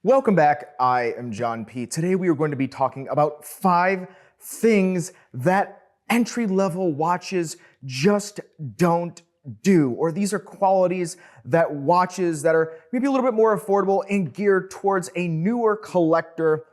Welcome back. I am John P. Today we are going to be talking about 5 things that entry-level watches just don't do, or these are qualities that watches that are maybe a little bit more affordable and geared towards a newer collector,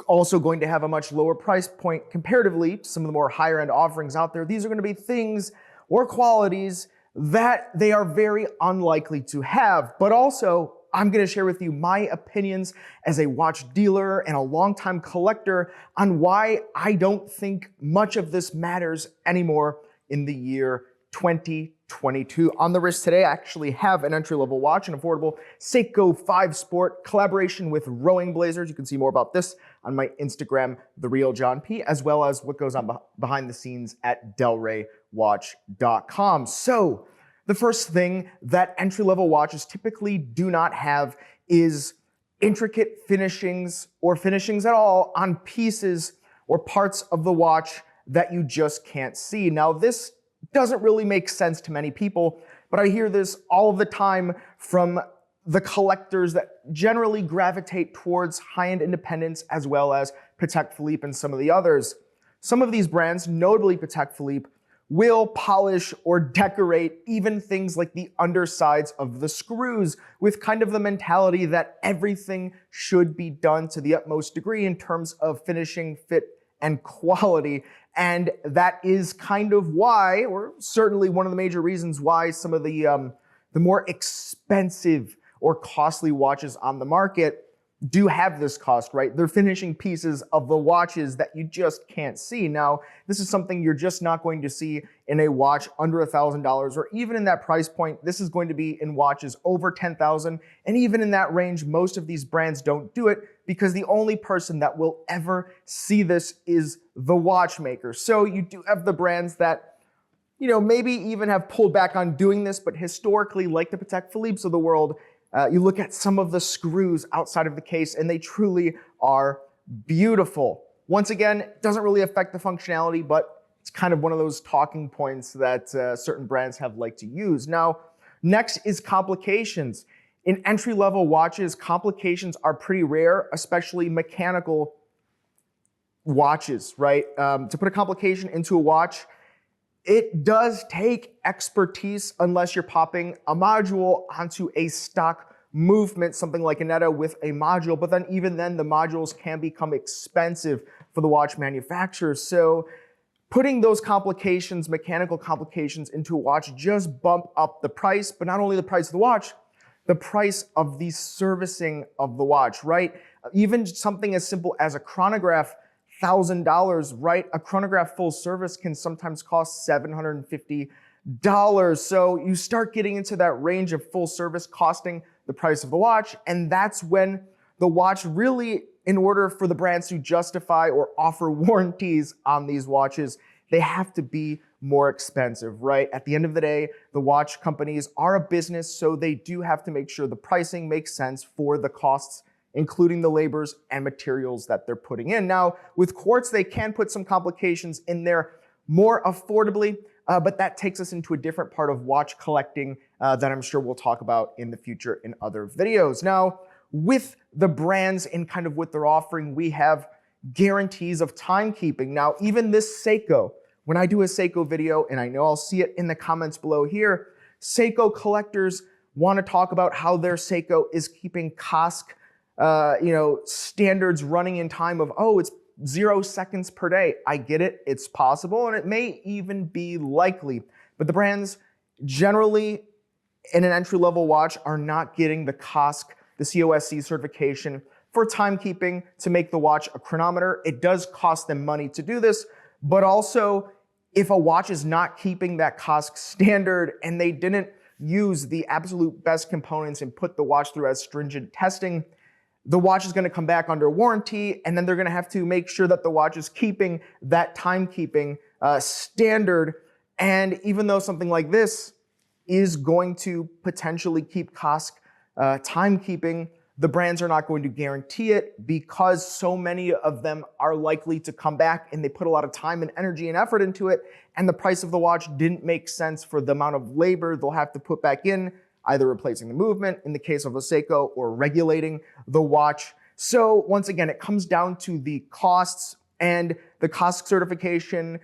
also going to have a much lower price point comparatively to some of the more higher end offerings out there. These are going to be things or qualities that they are very unlikely to have, but also I'm going to share with you my opinions as a watch dealer and a longtime collector on why I don't think much of this matters anymore in the year 2022. On the wrist today, I actually have an entry-level watch, an affordable Seiko 5 Sport collaboration with Rowing Blazers. You can see more about this on my Instagram, TheRealJohnP, as well as what goes on behind the scenes at DelReyWatch.com. So, the first thing that entry-level watches typically do not have is intricate finishings or finishings at all on pieces or parts of the watch that you just can't see. Now, this doesn't really make sense to many people, but I hear this all of the time from the collectors that generally gravitate towards high-end independents as well as Patek Philippe and some of the others. Some of these brands, notably Patek Philippe, will polish or decorate even things like the undersides of the screws with kind of the mentality that everything should be done to the utmost degree in terms of finishing, fit, and quality. And that is kind of why, or certainly one of the major reasons why some of the more expensive or costly watches on the market do have this cost, right? They're finishing pieces of the watches that you just can't see. Now, this is something you're just not going to see in a watch under $1,000 or even in that price point. This is going to be in watches over $10,000. And even in that range, most of these brands don't do it because the only person that will ever see this is the watchmaker. So you do have the brands that, maybe even have pulled back on doing this, but historically, like the Patek Philippe's of the world, you look at some of the screws outside of the case and they truly are beautiful. Once again, it doesn't really affect the functionality, but it's kind of one of those talking points that certain brands have liked to use. Now, next is complications. In entry-level watches, complications are pretty rare, especially mechanical watches, right? To put a complication into a watch, it does take expertise unless you're popping a module onto a stock movement, something like a Netta with a module, but then even then the modules can become expensive for the watch manufacturers. So putting those complications, mechanical complications into a watch just bump up the price, but not only the price of the watch, the price of the servicing of the watch, right? Even something as simple as a chronograph, $1,000, right? A chronograph full service can sometimes cost $750. So you start getting into that range of full service costing the price of the watch. And that's when the watch really, in order for the brands to justify or offer warranties on these watches, they have to be more expensive, right? At the end of the day, the watch companies are a business, so they do have to make sure the pricing makes sense for the costs, including the labors and materials that they're putting in. Now, with quartz, they can put some complications in there more affordably, but that takes us into a different part of watch collecting that I'm sure we'll talk about in the future in other videos. Now, with the brands and kind of what they're offering, we have guarantees of timekeeping. Now, even this Seiko, when I do a Seiko video, and I know I'll see it in the comments below here, Seiko collectors want to talk about how their Seiko is keeping COSC standards running in time of, it's 0 seconds per day. I get it, it's possible, and it may even be likely. But the brands generally in an entry-level watch are not getting the COSC, the COSC certification for timekeeping to make the watch a chronometer. It does cost them money to do this, but also if a watch is not keeping that COSC standard and they didn't use the absolute best components and put the watch through as stringent testing, the watch is going to come back under warranty, and then they're going to have to make sure that the watch is keeping that timekeeping standard. And even though something like this is going to potentially keep COSC timekeeping, the brands are not going to guarantee it because so many of them are likely to come back and they put a lot of time and energy and effort into it, and the price of the watch didn't make sense for the amount of labor they'll have to put back in either replacing the movement in the case of a Seiko or regulating the watch. So once again, it comes down to the costs, and the cost certification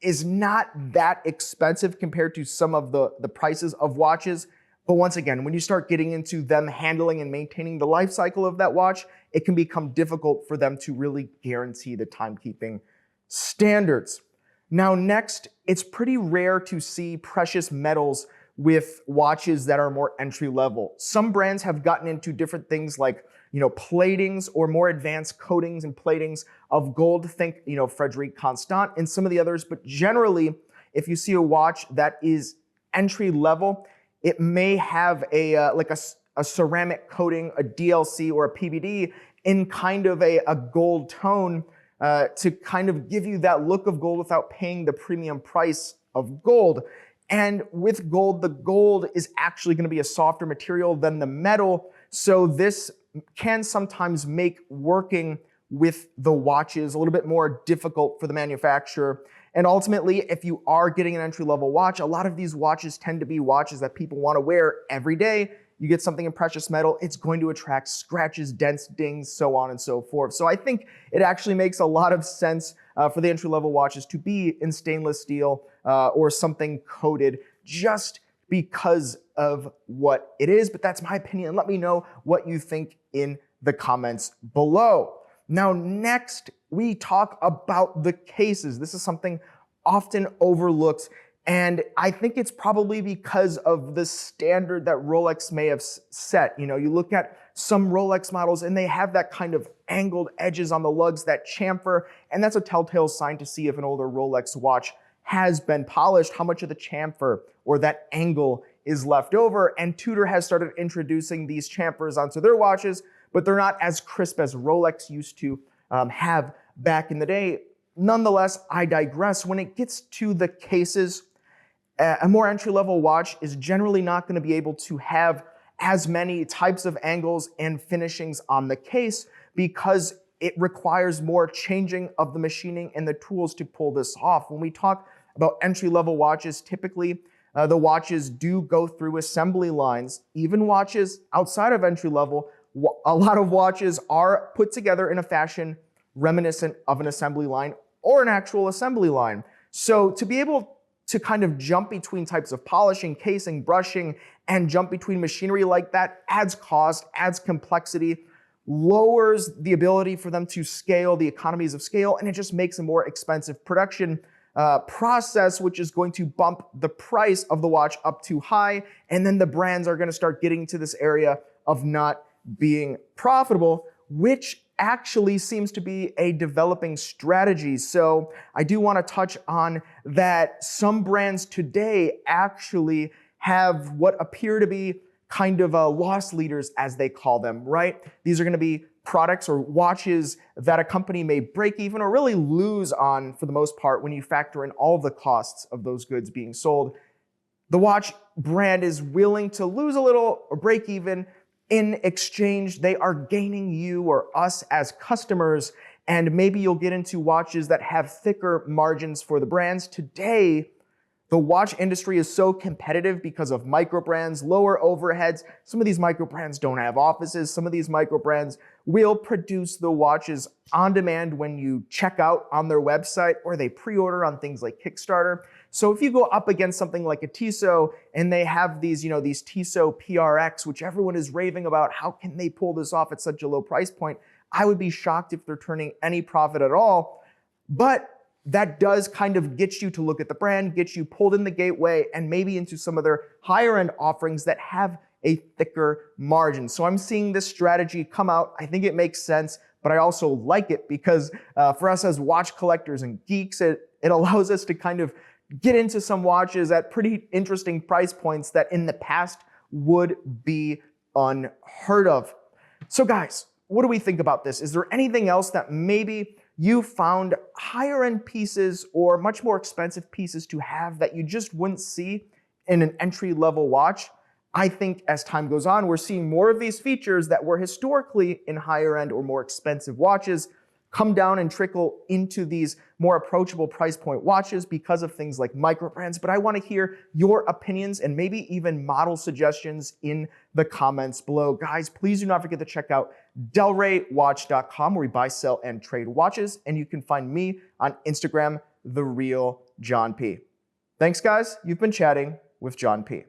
is not that expensive compared to some of the prices of watches. But once again, when you start getting into them handling and maintaining the life cycle of that watch, it can become difficult for them to really guarantee the timekeeping standards. Now next, it's pretty rare to see precious metals with watches that are more entry level. Some brands have gotten into different things like, platings or more advanced coatings and platings of gold. Think, Frederic Constant and some of the others. But generally, if you see a watch that is entry level, it may have a ceramic coating, a DLC, or a PVD in kind of a gold tone to kind of give you that look of gold without paying the premium price of gold. And with gold, the gold is actually going to be a softer material than the metal. So this can sometimes make working with the watches a little bit more difficult for the manufacturer. And ultimately, if you are getting an entry-level watch, a lot of these watches tend to be watches that people want to wear every day. You get something in precious metal, it's going to attract scratches, dents, dings, so on and so forth. So I think it actually makes a lot of sense for the entry-level watches to be in stainless steel or something coated, just because of what it is. But that's my opinion. Let me know what you think in the comments below. Now, next, we talk about the cases. This is something often overlooked, and I think it's probably because of the standard that Rolex may have set. You look at some Rolex models and they have that kind of angled edges on the lugs, that chamfer, and that's a telltale sign to see if an older Rolex watch has been polished, how much of the chamfer or that angle is left over. And Tudor has started introducing these chamfers onto their watches, but they're not as crisp as Rolex used to have back in the day. Nonetheless, I digress. When it gets to the cases, a more entry-level watch is generally not going to be able to have as many types of angles and finishings on the case because it requires more changing of the machining and the tools to pull this off. When we talk about entry-level watches, typically the watches do go through assembly lines. Even watches outside of entry-level, a lot of watches are put together in a fashion reminiscent of an assembly line or an actual assembly line. So to be able to kind of jump between types of polishing, casing, brushing, and jump between machinery like that adds cost, adds complexity, lowers the ability for them to scale, the economies of scale, and it just makes a more expensive production process, which is going to bump the price of the watch up too high. And then the brands are going to start getting to this area of not being profitable, which actually seems to be a developing strategy. So I do want to touch on that some brands today actually have what appear to be kind of loss leaders, as they call them, right? These are going to be products or watches that a company may break even or really lose on for the most part when you factor in all the costs of those goods being sold. The watch brand is willing to lose a little or break even. In exchange, they are gaining you or us as customers, and maybe you'll get into watches that have thicker margins for the brands. Today, the watch industry is so competitive because of micro brands, lower overheads. Some of these micro brands don't have offices. Some of these micro brands will produce the watches on demand when you check out on their website, or they pre-order on things like Kickstarter. So if you go up against something like a Tissot and they have these, these Tissot PRX, which everyone is raving about, how can they pull this off at such a low price point? I would be shocked if they're turning any profit at all. But that does kind of get you to look at the brand, get you pulled in the gateway, and maybe into some of their higher end offerings that have a thicker margin. So I'm seeing this strategy come out. I think it makes sense, but I also like it because for us as watch collectors and geeks, it allows us to kind of get into some watches at pretty interesting price points that in the past would be unheard of. So guys, what do we think about this? Is there anything else that maybe you found higher end pieces or much more expensive pieces to have that you just wouldn't see in an entry level watch? I think as time goes on, we're seeing more of these features that were historically in higher end or more expensive watches come down and trickle into these more approachable price point watches because of things like micro brands, but I want to hear your opinions and maybe even model suggestions in the comments below. Guys, please do not forget to check out delraywatch.com, where we buy, sell, and trade watches, and you can find me on Instagram, The Real John P. Thanks, guys. You've been chatting with John P.